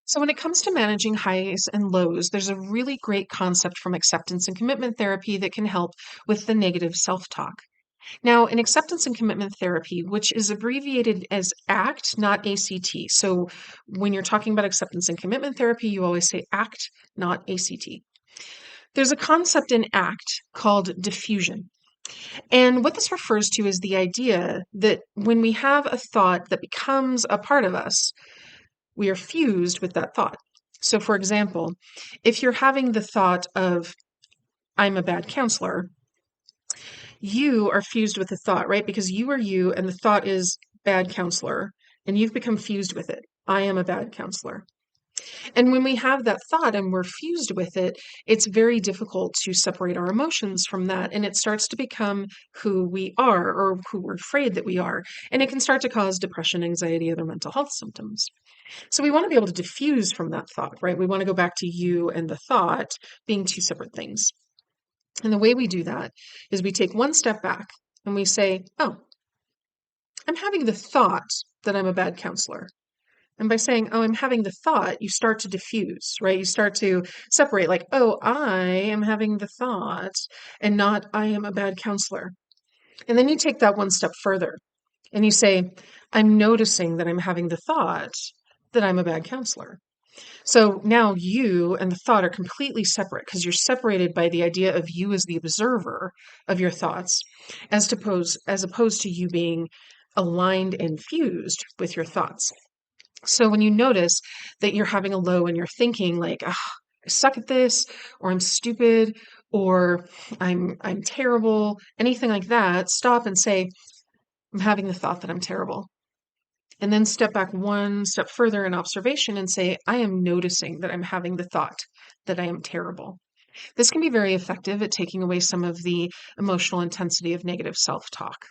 So, when it comes to managing highs and lows, there's a really great concept from acceptance and commitment therapy that can help with the negative self talk. Now, in acceptance and commitment therapy, which is abbreviated as ACT, not ACT. So, when you're talking about acceptance and commitment therapy, you always say ACT, not ACT. There's a concept in ACT called diffusion. And what this refers to is the idea that when we have a thought that becomes a part of us, we are fused with that thought. So, for example, if you're having the thought of, I'm a bad counselor, you are fused with the thought, right? Because you are you, and the thought is bad counselor, and you've become fused with it. I am a bad counselor. And when we have that thought and we're fused with it, it's very difficult to separate our emotions from that. And it starts to become who we are or who we're afraid that we are. And it can start to cause depression, anxiety, other mental health symptoms. So we want to be able to diffuse from that thought, right? We want to go back to you and the thought being two separate things. And the way we do that is we take one step back and we say, oh, I'm having the thought that I'm a bad counselor. And by saying, oh, I'm having the thought, you start to diffuse, right? You start to separate, like, oh, I am having the thought and not I am a bad counselor. And then you take that one step further and you say, I'm noticing that I'm having the thought that I'm a bad counselor. So now you and the thought are completely separate because you're separated by the idea of you as the observer of your thoughts, as opposed to you being aligned and fused with your thoughts. So when you notice that you're having a low and you're thinking like, ah, I suck at this, or I'm stupid, or I'm terrible, anything like that, stop and say, I'm having the thought that I'm terrible. And then step back one step further in observation and say, I am noticing that I'm having the thought that I am terrible. This can be very effective at taking away some of the emotional intensity of negative self talk.